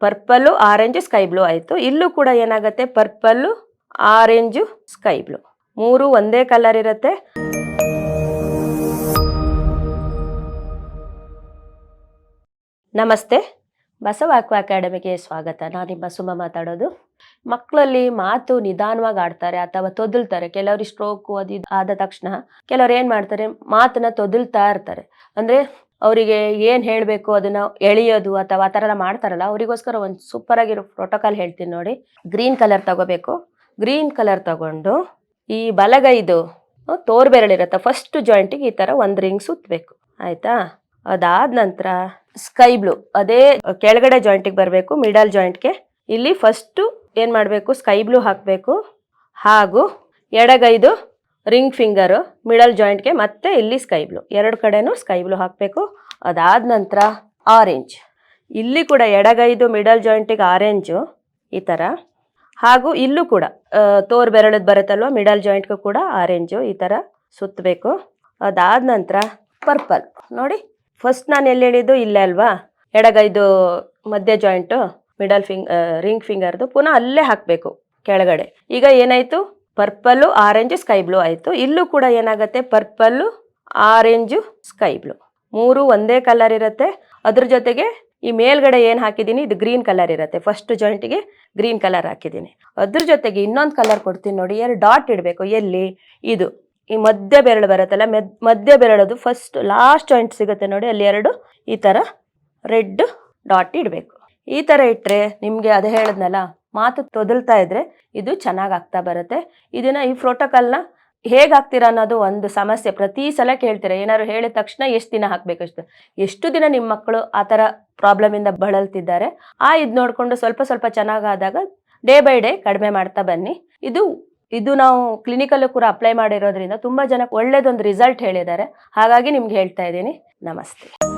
Purple orange sky blue ಆಯಿತು. ಇಲ್ಲೂ ಕೂಡ ಏನಾಗುತ್ತೆ, ಪರ್ಪಲ್ಲು ಆರೆಂಜು ಸ್ಕೈ ಬ್ಲೂ ಮೂರು ಒಂದೇ ಕಲರ್ ಇರುತ್ತೆ. ನಮಸ್ತೆ, ಬಸವ ಆಕ್ವಾ ಅಕಾಡೆಮಿಗೆ ಸ್ವಾಗತ. ನಾನು ನಿಮ್ಮ ಸುಮ ಮಾತಾಡೋದು. ಮಕ್ಕಳಲ್ಲಿ ಮಾತು ನಿಧಾನವಾಗಿ ಆಡ್ತಾರೆ ಅಥವಾ ತೊದಲ್ತಾರೆ. ಕೆಲವರು ಸ್ಟ್ರೋಕು ಅದು ಆದ ತಕ್ಷಣ ಕೆಲವ್ರು ಏನು ಮಾಡ್ತಾರೆ, ಮಾತನ್ನ ತೊದಲ್ತಾ ಇರ್ತಾರೆ. ಅಂದರೆ ಅವರಿಗೆ ಏನು ಹೇಳಬೇಕು ಅದನ್ನ ಎಳೆಯೋದು ಅಥವಾ ಆ ಥರ ಎಲ್ಲ ಮಾಡ್ತಾರಲ್ಲ, ಅವರಿಗೋಸ್ಕರ ಒಂದು ಸೂಪರ್ ಆಗಿರೋ ಪ್ರೋಟೋಕಾಲ್ ಹೇಳ್ತೀನಿ ನೋಡಿ. ಗ್ರೀನ್ ಕಲರ್ ತಗೋಬೇಕು. ಗ್ರೀನ್ ಕಲರ್ ತಗೊಂಡು ಈ ಬಲಗೈದು ತೋರ್ ಬೆರಳಿರುತ್ತೆ, ಫಸ್ಟ್ ಜಾಯಿಂಟಿಗೆ ಈ ಥರ ಒಂದು ರಿಂಗ್ ಸುತ್ತಬೇಕು, ಆಯಿತಾ? ಅದಾದ ನಂತರ ಸ್ಕೈ ಬ್ಲೂ ಅದೇ ಕೆಳಗಡೆ ಜಾಯಿಂಟಿಗೆ ಬರಬೇಕು, ಮಿಡಲ್ ಜಾಯಿಂಟ್ಗೆ. ಇಲ್ಲಿ ಫಸ್ಟು ಏನು ಮಾಡಬೇಕು, ಸ್ಕೈ ಬ್ಲೂ ಹಾಕಬೇಕು. ಹಾಗೂ ಎಡಗೈದು ರಿಂಗ್ ಫಿಂಗರು ಮಿಡಲ್ ಜಾಯಿಂಟ್ಗೆ, ಮತ್ತೆ ಇಲ್ಲಿ ಸ್ಕೈ ಬ್ಲೂ, ಎರಡು ಕಡೆನೂ ಸ್ಕೈ ಬ್ಲೂ ಹಾಕಬೇಕು. ಅದಾದ ನಂತರ ಆರೆಂಜ್, ಇಲ್ಲಿ ಕೂಡ ಎಡಗೈದು ಮಿಡಲ್ ಜಾಯಿಂಟಿಗೆ ಆರೆಂಜು ಈ ಥರ. ಹಾಗೂ ಇಲ್ಲೂ ಕೂಡ ತೋರ್ ಬೆರಳದ್ದು ಬರುತ್ತಲ್ವ, ಮಿಡಲ್ ಜಾಯಿಂಟ್ಗೂ ಕೂಡ ಆರೆಂಜು ಈ ಥರ ಸುತ್ತಬೇಕು. ಅದಾದ ನಂತರ ಪರ್ಪಲ್ ನೋಡಿ, ಫಸ್ಟ್ ನಾನು ಎಲ್ಲಿ ಹೇಳಿದ್ದು ಇಲ್ಲೇ ಅಲ್ವಾ, ಎಡಗೈದು ಮಧ್ಯ ಜಾಯಿಂಟು ರಿಂಗ್ ಫಿಂಗರ್ದು ಪುನಃ ಅಲ್ಲೇ ಹಾಕಬೇಕು ಕೆಳಗಡೆ. ಈಗ ಏನಾಯಿತು, ಪರ್ಪಲ್ಲು ಆರೆಂಜು ಸ್ಕೈ ಬ್ಲೂ ಆಯಿತು. ಇಲ್ಲೂ ಕೂಡ ಏನಾಗುತ್ತೆ, ಪರ್ಪಲ್ಲು ಆರೆಂಜು ಸ್ಕೈ ಬ್ಲೂ ಮೂರು ಒಂದೇ ಕಲರ್ ಇರುತ್ತೆ. ಅದ್ರ ಜೊತೆಗೆ ಈ ಮೇಲ್ಗಡೆ ಏನು ಹಾಕಿದ್ದೀನಿ ಇದು ಗ್ರೀನ್ ಕಲರ್ ಇರುತ್ತೆ, ಫಸ್ಟ್ ಜಾಯಿಂಟಿಗೆ ಗ್ರೀನ್ ಕಲರ್ ಹಾಕಿದ್ದೀನಿ. ಅದ್ರ ಜೊತೆಗೆ ಇನ್ನೊಂದು ಕಲರ್ ಕೊಡ್ತೀನಿ ನೋಡಿ, ಎರಡು ಡಾಟ್ ಇಡಬೇಕು. ಎಲ್ಲಿ, ಇದು ಈ ಮಧ್ಯ ಬೆರಳು ಬರುತ್ತಲ್ಲ, ಮಧ್ಯ ಬೆರಳದು ಫಸ್ಟ್ ಲಾಸ್ಟ್ ಜಾಯಿಂಟ್ ಸಿಗುತ್ತೆ ನೋಡಿ, ಅಲ್ಲಿ ಎರಡು ಈ ಥರ ರೆಡ್ ಡಾಟ್ ಇಡಬೇಕು. ಈ ಥರ ಇಟ್ಟರೆ ನಿಮಗೆ ಅದೇ ಹೇಳಿದ್ನಲ್ಲ, ಮಾತು ತೊದಲ್ತಾ ಇದ್ರೆ ಇದು ಚೆನ್ನಾಗಿ ಆಗ್ತಾ ಬರುತ್ತೆ. ಇದನ್ನು ಈ ಪ್ರೋಟೋಕಾಲ್ನ ಹೇಗೆ ಹಾಕ್ತೀರಾ ಅನ್ನೋದು ಒಂದು ಸಮಸ್ಯೆ. ಪ್ರತಿ ಸಲ ಕೇಳ್ತೀರಾ, ಏನಾದ್ರು ಹೇಳಿದ ತಕ್ಷಣ ಎಷ್ಟು ದಿನ ಹಾಕಬೇಕಷ್ಟು. ಎಷ್ಟು ದಿನ ನಿಮ್ಮ ಮಕ್ಕಳು ಆ ಥರ ಪ್ರಾಬ್ಲಮಿಂದ ಬಳಲ್ತಿದ್ದಾರೆ, ಇದು ನೋಡಿಕೊಂಡು ಸ್ವಲ್ಪ ಸ್ವಲ್ಪ ಚೆನ್ನಾಗಾದಾಗ ಡೇ ಬೈ ಡೇ ಕಡಿಮೆ ಮಾಡ್ತಾ ಬನ್ನಿ. ಇದು ನಾವು ಕ್ಲಿನಿಕಲ್ಲೂ ಕೂಡ ಅಪ್ಲೈ ಮಾಡಿರೋದ್ರಿಂದ ತುಂಬ ಜನಕ್ಕೆ ಒಳ್ಳೇದೊಂದು ರಿಸಲ್ಟ್ ಹೇಳಿದ್ದಾರೆ. ಹಾಗಾಗಿ ನಿಮ್ಗೆ ಹೇಳ್ತಾ ಇದ್ದೀನಿ. ನಮಸ್ತೆ.